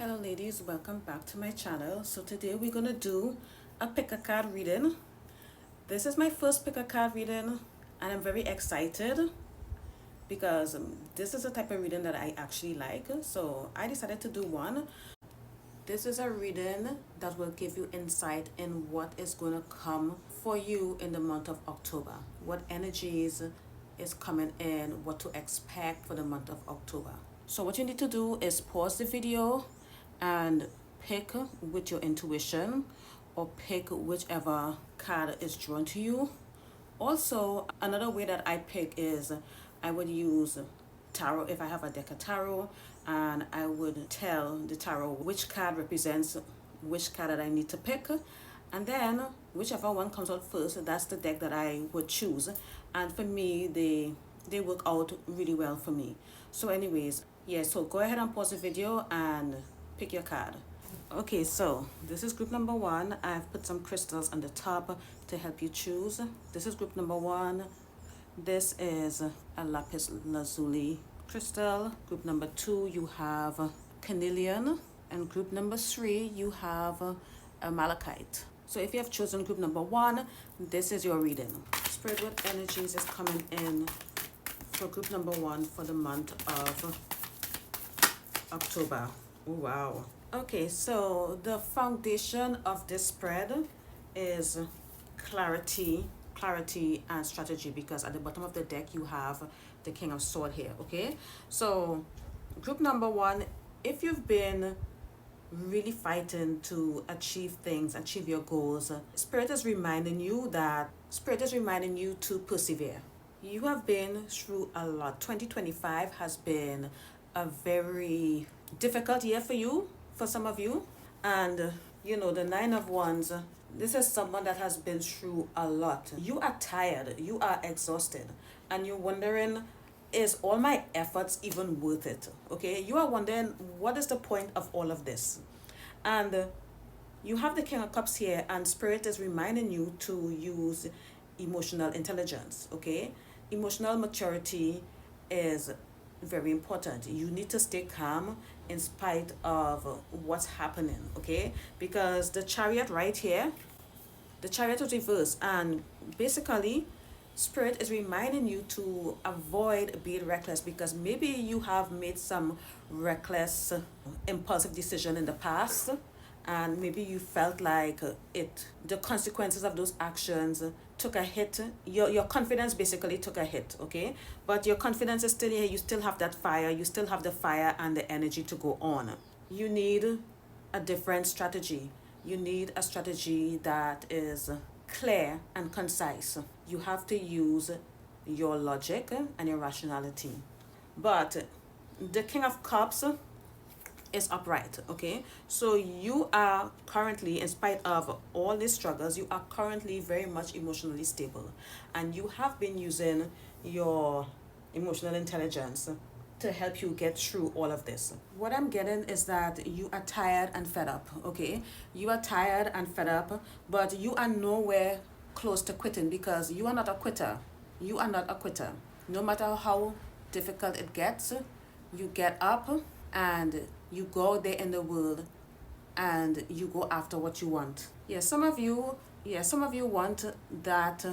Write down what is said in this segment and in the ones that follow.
Hello ladies, welcome back to my channel. So today we're gonna do a pick a card reading. This is my first pick a card reading and I'm very excited because this is a type of reading that I actually like. So I decided to do one. This is a reading that will give you insight in what is going to come for you in the month of October. What energies is coming in, what to expect for the month of October. So what you need to do is pause the video and pick with your intuition or pick whichever card is drawn to you. Also, another way that I pick is I would use tarot if I have a deck of tarot, and I would tell the tarot which card represents which card that I need to pick, and then whichever one comes out first, that's the deck that I would choose. And for me, they work out really well for me. So anyways, yeah, so go ahead and pause the video and pick your card. Okay, so this is group number one. I've put some crystals on the top to help you choose. This is group number one. This is a lapis lazuli crystal. Group number two, you have carnelian. And group number three, you have a malachite. So if you have chosen group number one, this is your reading. Spirit, what energies is coming in for group number one for the month of October? Oh, wow. Okay, so the foundation of this spread is clarity and strategy, because at the bottom of the deck you have the King of Swords here. Okay, so group number one, if you've been really fighting to achieve things, achieve your goals, Spirit is reminding you to persevere. You have been through a lot. 2025 has been a very difficult year for you, for some of you. And you know, the Nine of Wands, this is someone that has been through a lot. You are tired, you are exhausted, and you're wondering, is all my efforts even worth it? Okay, you are wondering, what is the point of all of this? And you have the King of Cups here, and Spirit is reminding you to use emotional intelligence. Okay, emotional maturity is very important. You need to stay calm in spite of what's happening. Okay, because the Chariot right here, the Chariot is reversed, and basically Spirit is reminding you to avoid being reckless, because maybe you have made some reckless impulsive decision in the past, and maybe you felt like the consequences of those actions took a hit. Your confidence basically took a hit. Okay, but your confidence is still here. You still have that fire, you still have the fire and the energy to go on. You need a different strategy. You need a strategy that is clear and concise. You have to use your logic and your rationality. But the King of Cups is upright. Okay, so you are currently, in spite of all these struggles, you are currently very much emotionally stable, and you have been using your emotional intelligence to help you get through all of this. What I'm getting is that you are tired and fed up. Okay, you are tired and fed up, but you are nowhere close to quitting, because you are not a quitter. You are not a quitter. No matter how difficult it gets, you get up and you go out there in the world and you go after what you want. Some of you want that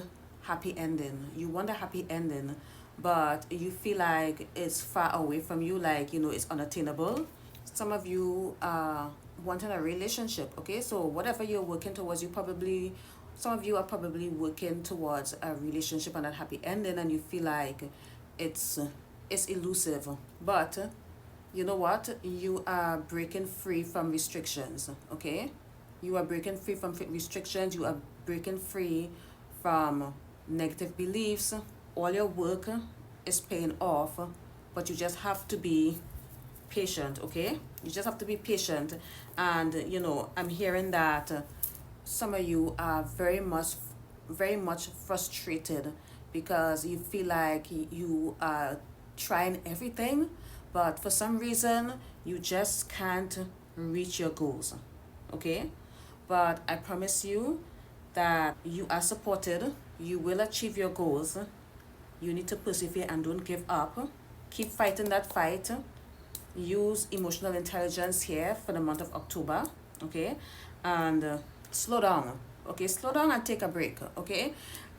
happy ending. You want a happy ending, but you feel like it's far away from you, like, you know, it's unattainable. Some of you are wanting a relationship. Okay, so whatever you're working towards, some of you are probably working towards a relationship and a happy ending, and you feel like it's elusive. But you know what? You are breaking free from restrictions. Okay, you are breaking free from restrictions. You are breaking free from negative beliefs. All your work is paying off, but you just have to be patient. Okay, you just have to be patient. And you know, I'm hearing that some of you are very much frustrated, because you feel like you are trying everything, but for some reason you just can't reach your goals. Okay, but I promise you that you are supported. You will achieve your goals. You need to persevere and don't give up. Keep fighting that fight. use emotional intelligence here for the month of October, okay? And slow down, okay? Slow down and take a break, okay?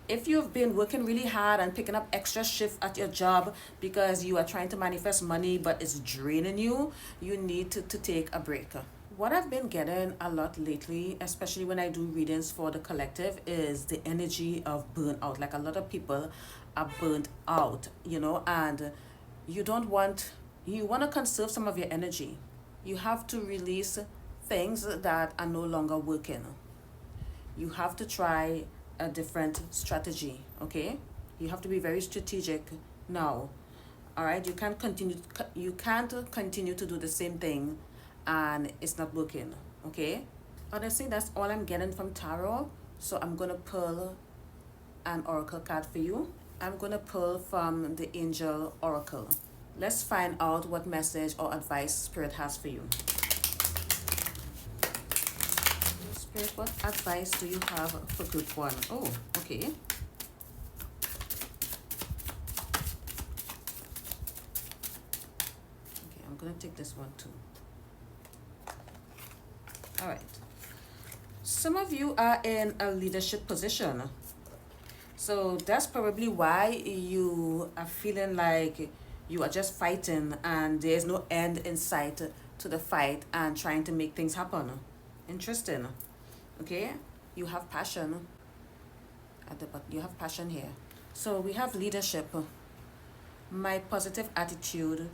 If you've been working really hard and picking up extra shift at your job because you are trying to manifest money but it's draining you, you need to take a break. What I've been getting a lot lately, especially when I do readings for the collective, is the energy of burnout. Like a lot of people are burnt out, and you don't want, you want to conserve some of your energy. You have to release things that are no longer working. You have to try a different strategy, okay? You have to be very strategic now. All right, you can't continue to do the same thing and it's not working, okay? Honestly, that's all I'm getting from tarot. So I'm going to pull an oracle card for you. I'm going to pull from the angel oracle. Let's find out what message or advice spirit has for you. Spirit, what advice do you have for group 1? Oh, okay. Okay, I'm going to take this one too. All right. Some of you are in a leadership position. So that's probably why you are feeling like you are just fighting and there's no end in sight to the fight and trying to make things happen. Interesting. Okay? You have passion. You have passion here. So we have leadership. My positive attitude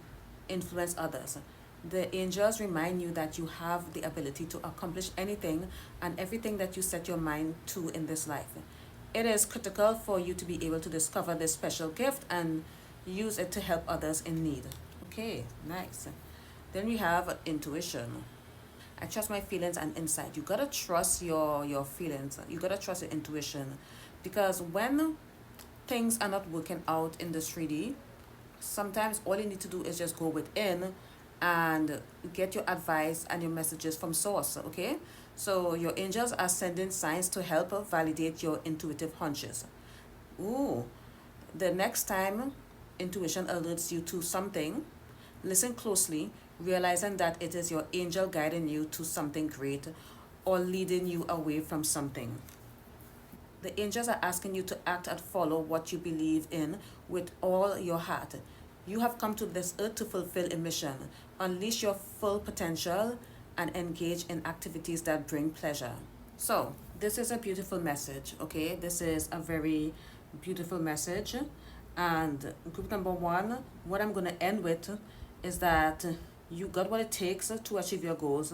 influence others. The angels remind you that you have the ability to accomplish anything and everything that you set your mind to in this life. It is critical for you to be able to discover this special gift and use it to help others in need. Okay, nice. Then we have intuition. I trust my feelings and insight. You gotta trust your feelings. You gotta trust your intuition. Because when things are not working out in the 3D, sometimes all you need to do is just go within and get your advice and your messages from source, okay? So your angels are sending signs to help validate your intuitive hunches. Ooh, the next time intuition alerts you to something, listen closely, realizing that it is your angel guiding you to something great or leading you away from something. The angels are asking you to act and follow what you believe in with all your heart. You have come to this earth to fulfill a mission, unleash your full potential, and engage in activities that bring pleasure. So, this is a beautiful message, okay? This is a very beautiful message. And group number 1, what I'm going to end with is that you got what it takes to achieve your goals.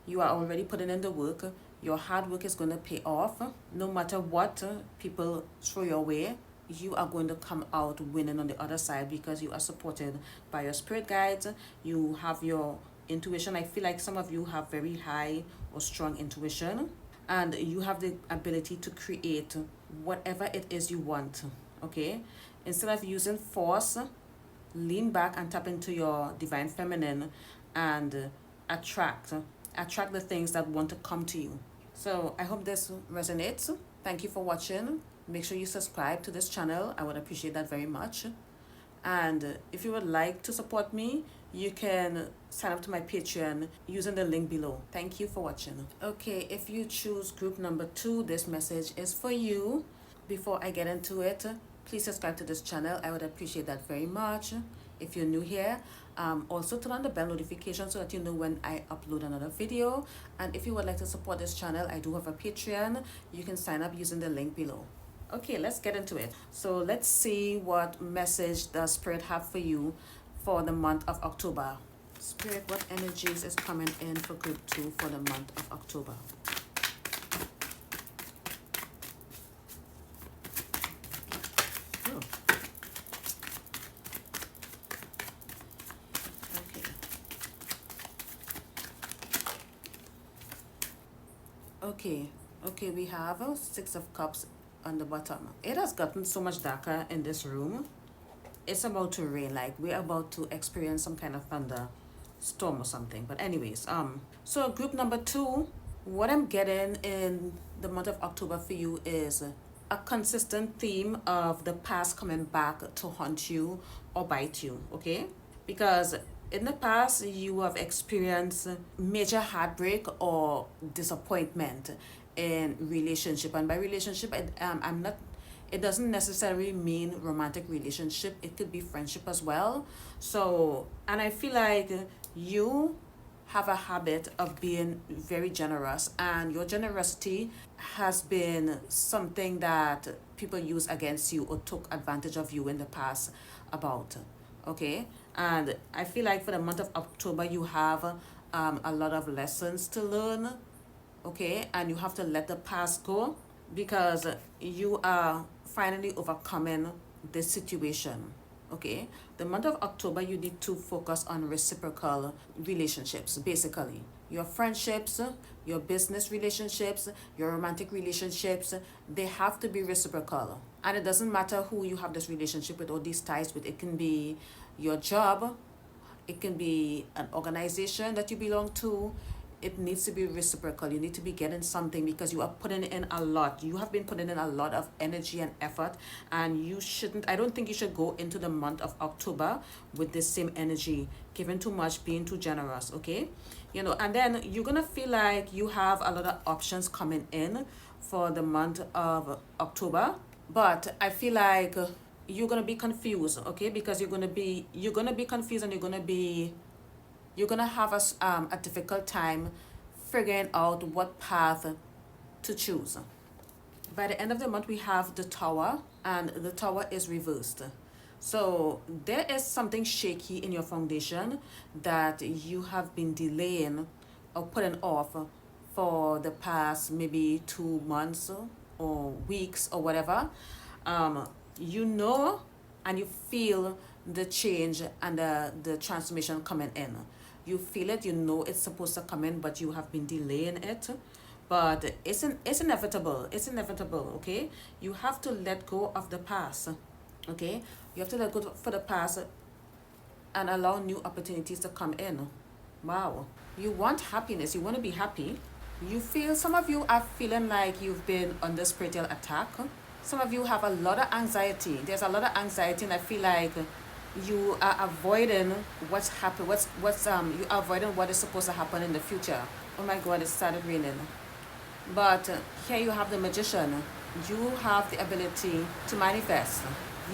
You are already putting in the work. Your hard work is going to pay off. No matter what people throw your way, you are going to come out winning on the other side because you are supported by your spirit guides. You have your intuition. I feel like some of you have very high or strong intuition, and you have the ability to create whatever it is you want, okay? Instead of using force, lean back and tap into your divine feminine and attract the things that want to come to you. So I hope this resonates. Thank you for watching. Make sure you subscribe to this channel. I would appreciate that very much. And if you would like to support me, you can sign up to my Patreon using the link below. Thank you for watching. Okay, if you choose group number 2, this message is for you. Before I get into it, please subscribe to this channel. I would appreciate that very much. If you're new here, also turn on the bell notification so that you know when I upload another video. And if you would like to support this channel, I do have a Patreon. You can sign up using the link below. Okay, let's get into it. So let's see what message does Spirit have for you for the month of October. Spirit, what energies is coming in for group 2 for the month of October? Oh. Okay, we have 6 of Cups on the bottom. It has gotten so much darker in this room. It's about to rain, like we're about to experience some kind of thunder storm or something. But anyways, so group number 2, what I'm getting in the month of October for you is a consistent theme of the past coming back to haunt you or bite you, okay? Because in the past you have experienced major heartbreak or disappointment in relationship, and by relationship I'm not, it doesn't necessarily mean romantic relationship, it could be friendship as well. So, and I feel like you have a habit of being very generous, and your generosity has been something that people use against you or took advantage of you in the past about. Okay, and I feel like for the month of October you have a lot of lessons to learn. Okay, and you have to let the past go because you are finally overcoming this situation. Okay, the month of October you need to focus on reciprocal relationships, basically your friendships, your business relationships, your romantic relationships, they have to be reciprocal. And it doesn't matter who you have this relationship with or these ties with. It can be your job, it can be an organization that you belong to. It needs to be reciprocal. You need to be getting something because you are putting in a lot. You have been putting in a lot of energy and effort, and you shouldn't, I don't think you should go into the month of October with the same energy, giving too much, being too generous, okay? You know, and then you're gonna feel like you have a lot of options coming in for the month of October, but I feel like you're gonna be confused, okay? Because you're gonna be confused, and you're gonna have a difficult time figuring out what path to choose. By the end of the month, we have the tower, and the tower is reversed. So there is something shaky in your foundation that you have been delaying or putting off for the past maybe 2 months or weeks or whatever. You know, and you feel the change and the transformation coming in. You feel it, you know it's supposed to come in, but you have been delaying it. But it's inevitable. It's inevitable, okay? You have to let go of the past, okay? You have to let go for the past and allow new opportunities to come in. Wow. You want happiness. You want to be happy. You feel, some of you are feeling like you've been under spiritual attack. Some of you have a lot of anxiety. There's a lot of anxiety, and I feel like you are avoiding what's happened. You are avoiding what is supposed to happen in the future. Oh my God, it started raining. But here you have the magician. You have the ability to manifest.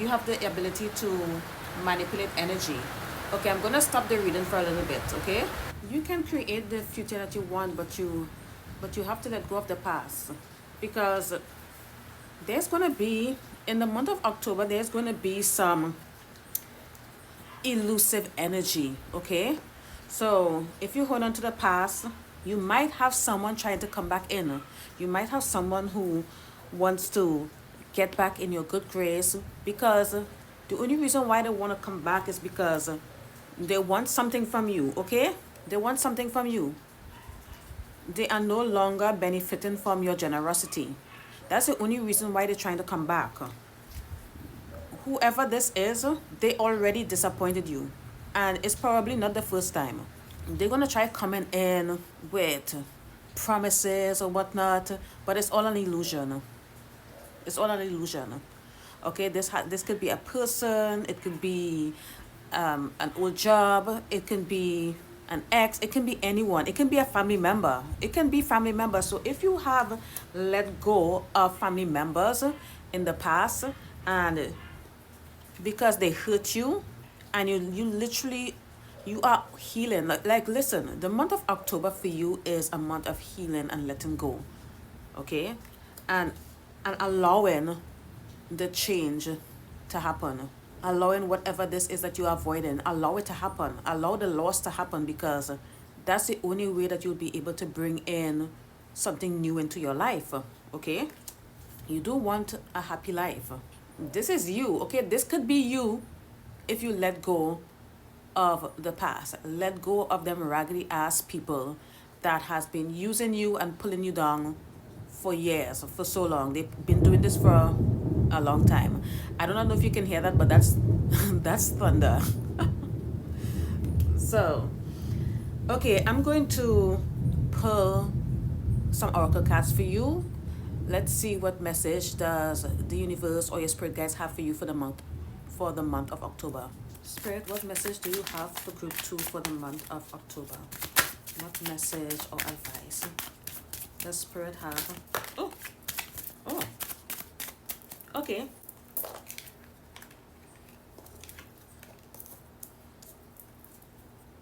You have the ability to manipulate energy. Okay, I'm gonna stop the reading for a little bit. Okay, you can create the future that you want, but you have to let go of the past, because there's gonna be, in the month of October, there's gonna be some elusive energy. Okay, so if you hold on to the past, you might have someone trying to come back in. You might have someone who wants to get back in your good grace, because the only reason why they want to come back is because they want something from you. Okay, they want something from you. They are no longer benefiting from your generosity. That's the only reason why they're trying to come back. Whoever this is, they already disappointed you, and it's probably not the first time. They're gonna try coming in with promises or whatnot, but it's all an illusion. It's all an illusion. Okay, this could be a person, it could be an old job, it can be an ex, it can be anyone, it can be a family member, it can be family members. So if you have let go of family members in the past, and because they hurt you, and you literally, you are healing, like listen, the month of October for you is a month of healing and letting go. Okay, and allowing the change to happen, allowing whatever this is that you are avoiding, allow it to happen, allow the loss to happen, because that's the only way that you'll be able to bring in something new into your life. Okay, you do want a happy life. This is you. Okay, this could be you if you let go of the past, let go of them raggedy ass people that has been using you and pulling you down for years, for so long. They've been doing this for a long time. I don't know if you can hear that, but that's that's thunder. So okay, I'm going to pull some oracle cards for you. Let's see what message does the universe or your spirit guides have for you for the month of October. Spirit, what message do you have for group 2 for the month of October? What message or advice does Spirit have? Oh, oh, okay.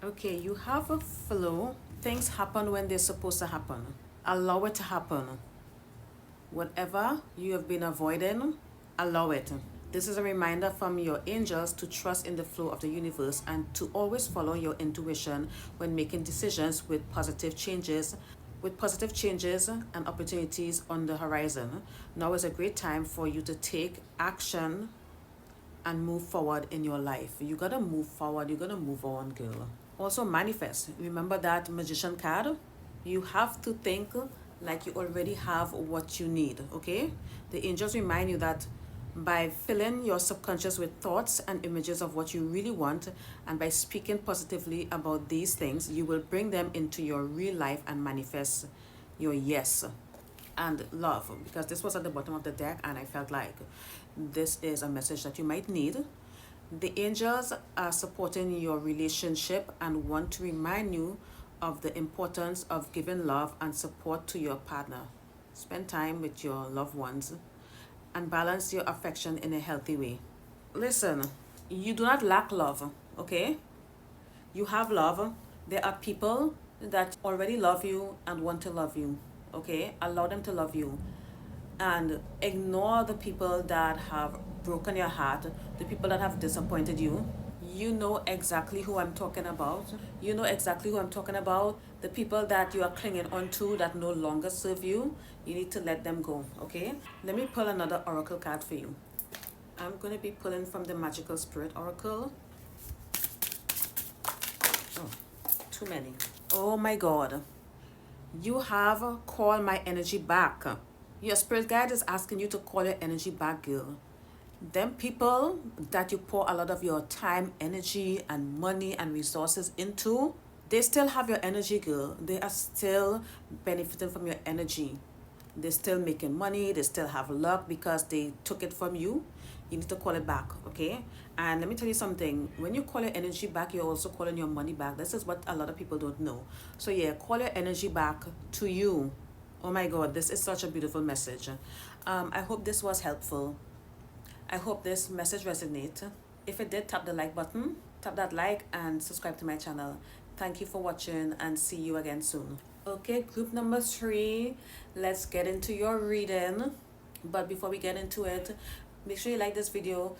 Okay, you have a flow. Things happen when they're supposed to happen. Allow it to happen. Whatever you have been avoiding, allow it. This is a reminder from your angels to trust in the flow of the universe and to always follow your intuition when making decisions with positive changes. With positive changes and opportunities on the horizon, now is a great time for you to take action and move forward in your life. You gotta move forward, you gotta move on, girl. Also, manifest. Remember that magician card? You have to think like you already have what you need, okay? The angels remind you that by filling your subconscious with thoughts and images of what you really want, and by speaking positively about these things, you will bring them into your real life and manifest your yes and love. Because this was at the bottom of the deck, and I felt like this is a message that you might need. The angels are supporting your relationship and want to remind you of the importance of giving love and support to your partner. Spend time with your loved ones and balance your affection in a healthy way. Listen, you do not lack love, okay? You have love. There are people that already love you and want to love you, okay? Allow them to love you. And ignore the people that have broken your heart, the people that have disappointed you. You know exactly who I'm talking about. You know exactly who I'm talking about. The people that you are clinging on to that no longer serve you, you need to let them go, okay? Let me pull another oracle card for you. I'm going to be pulling from the Magical Spirit Oracle. Oh, too many. Oh my God. You have called my energy back. Your spirit guide is asking you to call your energy back, girl. Them people that you pour a lot of your time, energy, and money and resources into, they still have your energy, girl. They are still benefiting from your energy. They're still making money. They still have luck because they took it from you. You need to call it back, okay? And let me tell you something. When you call your energy back, you're also calling your money back. This is what a lot of people don't know. So yeah, call your energy back to you. Oh my God, this is such a beautiful message. I hope this was helpful. I hope this message resonates. If it did, tap the like button, tap that like and subscribe to my channel. Thank you for watching and see you again soon. Okay, group number 3, let's get into your reading. But before we get into it, make sure you like this video.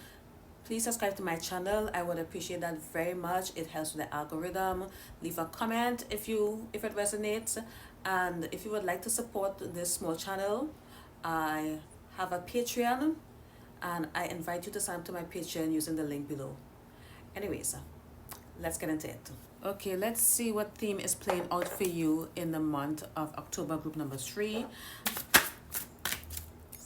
Please subscribe to my channel. I would appreciate that very much. It helps with the algorithm. Leave a comment if it resonates. And if you would like to support this small channel, I have a Patreon, and I invite you to sign up to my Patreon using the link below. Anyways, let's get into it. Okay, let's see what theme is playing out for you in the month of October, group number 3.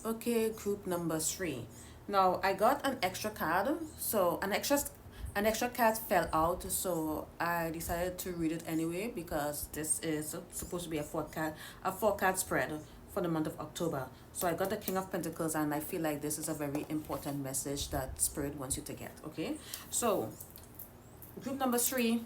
Okay, group number 3. Now, I got an extra card, so an extra card fell out, so I decided to read it anyway because this is supposed to be a four card spread for the month of October. So I got the King of Pentacles, and I feel like this is a very important message that Spirit wants you to get, okay? So group number 3,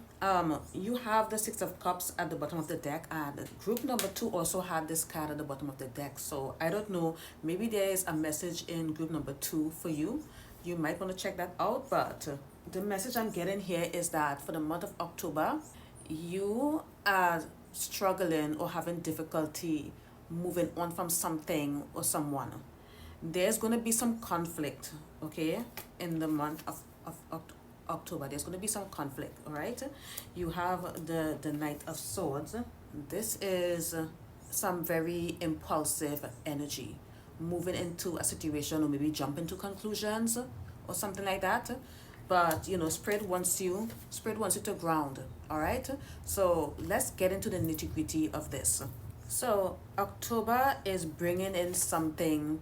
you have the 6 of Cups at the bottom of the deck, and group number 2 also had this card at the bottom of the deck. So I don't know, maybe there is a message in group number 2 for you. You might want to check that out, but the message I'm getting here is that for the month of October, you are struggling or having difficulty moving on from something or someone. There's going to be some conflict, okay, in the month of October. There's going to be some conflict, all right? You have the Knight of Swords. This is some very impulsive energy, moving into a situation or maybe jumping to conclusions or something like that. But you know, Spirit wants you to ground, all right? So let's get into the nitty-gritty of this. So October is bringing in something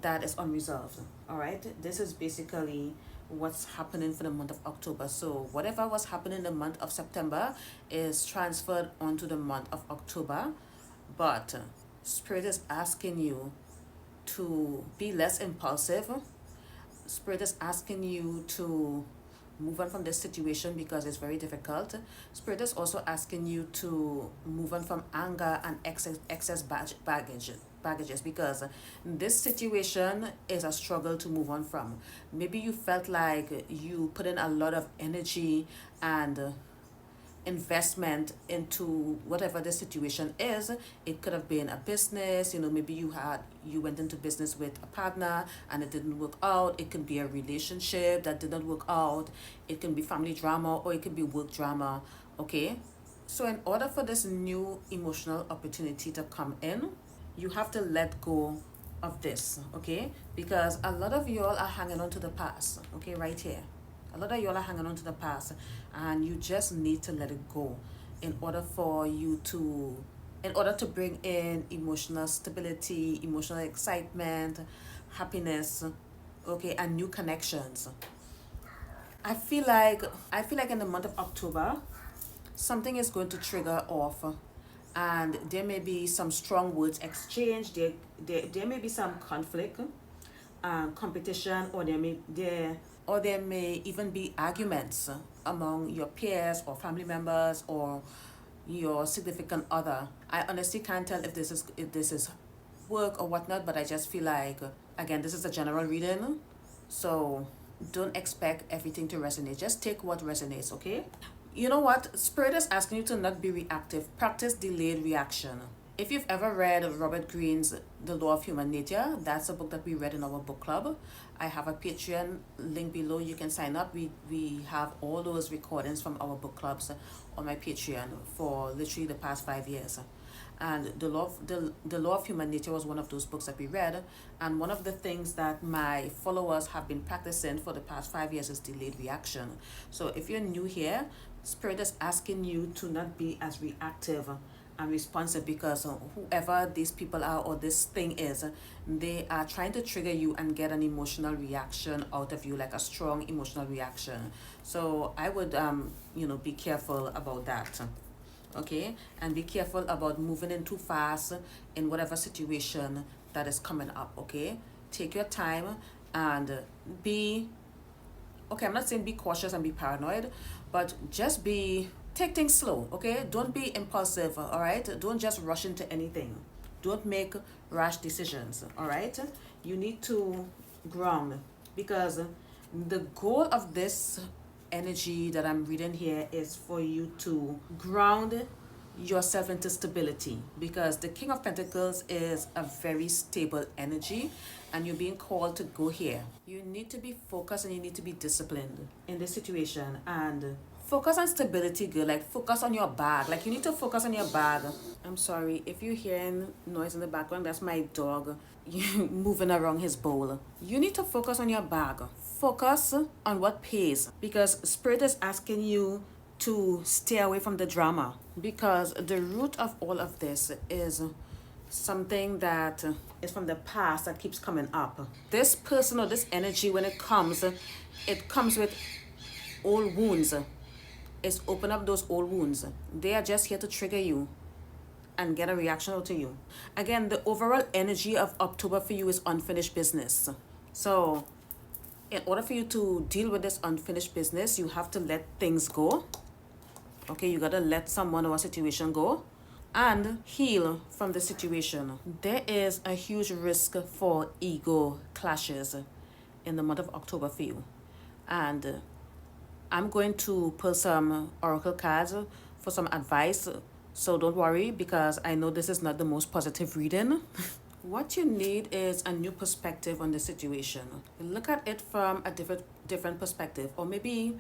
that is unresolved, all right? This is basically what's happening for the month of October. So whatever was happening in the month of September is transferred onto the month of October, but Spirit is asking you to be less impulsive. Spirit is asking you to move on from this situation because it's very difficult. Spirit is also asking you to move on from anger and excess baggages, because this situation is a struggle to move on from. Maybe you felt like you put in a lot of energy and investment into whatever the situation is. It could have been a business, maybe you went into business with a partner and it didn't work out. It can be a relationship that didn't work out. It can be family drama, or it can be work drama. Okay, so in order for this new emotional opportunity to come in, you have to let go of this. Okay, because a lot of y'all are hanging on to the past. Okay, right here, a lot of y'all are hanging on to the past, and you just need to let it go in order to bring in emotional stability, emotional excitement, happiness, okay, and new connections. I feel like in the month of October, something is going to trigger off, and there may be some strong words exchanged. There may be some conflict, competition, or there may even be arguments among your peers or family members or your significant other. I honestly can't tell if this is work or whatnot, but I just feel like, again, this is a general reading, so don't expect everything to resonate. Just take what resonates. Okay, you know what? Spirit is asking you to not be reactive. Practice delayed reaction. If you've ever read Robert Greene's The Law of Human Nature, that's a book that we read in our book club. I have a Patreon link below. You can sign up. We have all those recordings from our book clubs on my Patreon for literally the past 5 years. And the Law of Human Nature was one of those books that we read. And one of the things that my followers have been practicing for the past 5 years is delayed reaction. So if you're new here, Spirit is asking you to not be as reactive and responsive, because whoever these people are or this thing is, they are trying to trigger you and get an emotional reaction out of you, like a strong emotional reaction. So I would be careful about that. Okay, and be careful about moving in too fast in whatever situation that is coming up. Okay, take your time and be okay. I'm not saying be cautious and be paranoid, but just take things slow. Okay, don't be impulsive. All right, don't just rush into anything. Don't make rash decisions. All right, you need to ground, because the goal of this energy that I'm reading here is for you to ground yourself into stability, because the King of Pentacles is a very stable energy and you're being called to go here. You need to be focused and you need to be disciplined in this situation, and focus on stability, girl. Like, focus on your bag. Like, you need to focus on your bag. I'm sorry if you're hearing noise in the background. That's my dog moving around his bowl. You need to focus on your bag. Focus on what pays, because Spirit is asking you to stay away from the drama, because the root of all of this is something that is from the past that keeps coming up. This person or this energy, when it comes with old wounds. It's open up those old wounds. They are just here to trigger you and get a reaction out to you. Again, the overall energy of October for you is unfinished business. So in order for you to deal with this unfinished business, you have to let things go. Okay, you gotta let someone or a situation go and heal from the situation. There is a huge risk for ego clashes in the month of October for you. And I'm going to pull some oracle cards for some advice, so don't worry, because I know this is not the most positive reading. What you need is a new perspective on the situation. Look at it from a different perspective, or maybe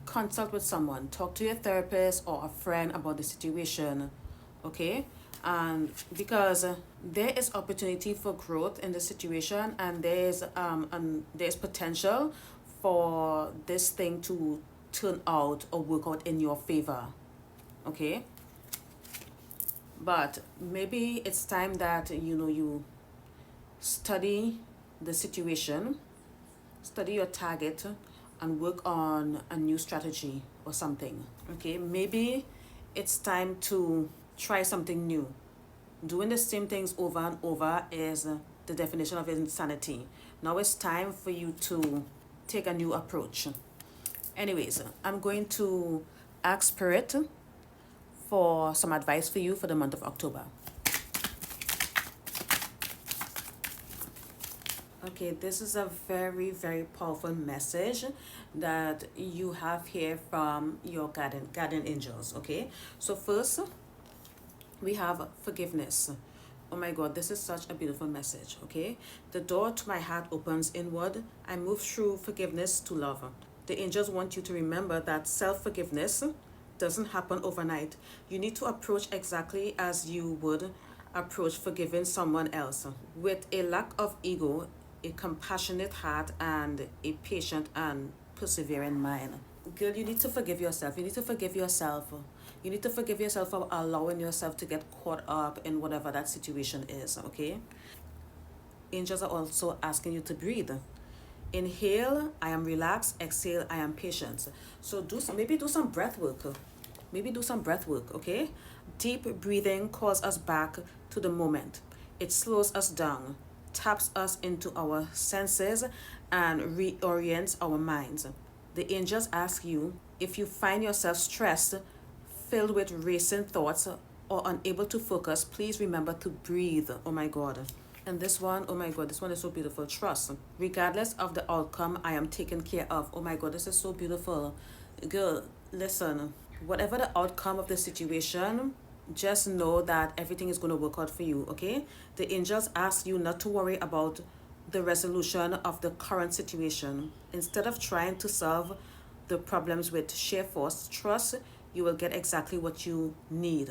consult with someone. Talk to your therapist or a friend about the situation, okay? And because there is opportunity for growth in the situation, and there's potential for this thing to turn out or work out in your favor. Okay, but maybe it's time that you study the situation, study your target, and work on a new strategy or something. Okay, maybe it's time to try something new. Doing the same things over and over is the definition of insanity. Now it's time for you to take a new approach. Anyways, I'm going to ask Spirit for some advice for you for the month of October. Okay, this is a very, very powerful message that you have here from your guardian angels. Okay, so first we have forgiveness. Oh my God, this is such a beautiful message. Okay, the door to my heart opens inward. I move through forgiveness to love. The angels want you to remember that self-forgiveness doesn't happen overnight. You need to approach exactly as you would approach forgiving someone else, with a lack of ego, a compassionate heart, and a patient and persevering mind. Girl, you need to forgive yourself. You need to forgive yourself. You need to forgive yourself for allowing yourself to get caught up in whatever that situation is, okay? Angels are also asking you to breathe. Inhale, I am relaxed. Exhale, I am patient. So maybe do some breath work. Maybe do some breath work, okay? Deep breathing calls us back to the moment. It slows us down, taps us into our senses, and reorients our minds. The angels ask you, if you find yourself stressed, filled with racing thoughts, or unable to focus, please remember to breathe. Oh my God. And this one, oh my God, this one is so beautiful. Trust. Regardless of the outcome, I am taken care of. Oh my God, this is so beautiful. Girl, listen, whatever the outcome of the situation, just know that everything is going to work out for you, okay? The angels ask you not to worry about the resolution of the current situation. Instead of trying to solve the problems with sheer force, trust you will get exactly what you need.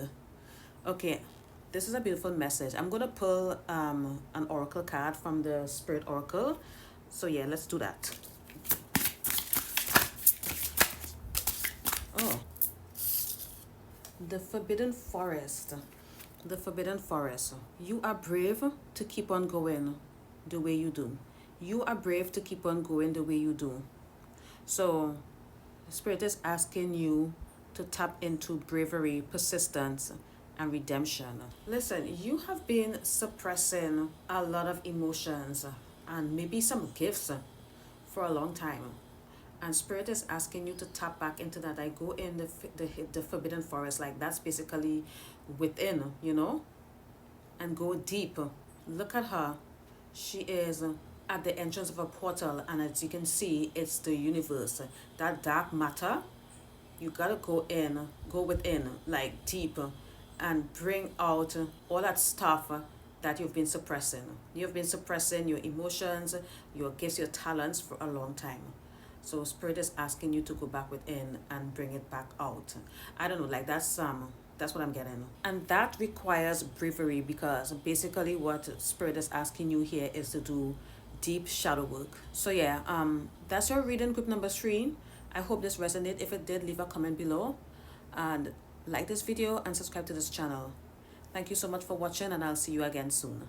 Okay, this is a beautiful message. I'm going to pull an oracle card from the Spirit Oracle. So yeah, let's do that. Oh, the Forbidden Forest. The Forbidden Forest. You are brave to keep on going the way you do. You are brave to keep on going the way you do. So, Spirit is asking you to tap into bravery, persistence, and redemption. Listen, you have been suppressing a lot of emotions and maybe some gifts for a long time. And Spirit is asking you to tap back into that. I go in the forbidden forest, like that's basically within, and go deep. Look at her. She is at the entrance of a portal, and as you can see, it's the universe. That dark matter, you gotta go within, like deep, and bring out all that stuff that you've been suppressing. You've been suppressing your emotions, your gifts, your talents for a long time. So Spirit is asking you to go back within and bring it back out. I don't know, like that's what I'm getting. And that requires bravery, because basically what Spirit is asking you here is to do deep shadow work. So yeah, that's your reading, group number 3. I hope this resonated. If it did, leave a comment below and like this video and subscribe to this channel. Thank you so much for watching, and I'll see you again soon.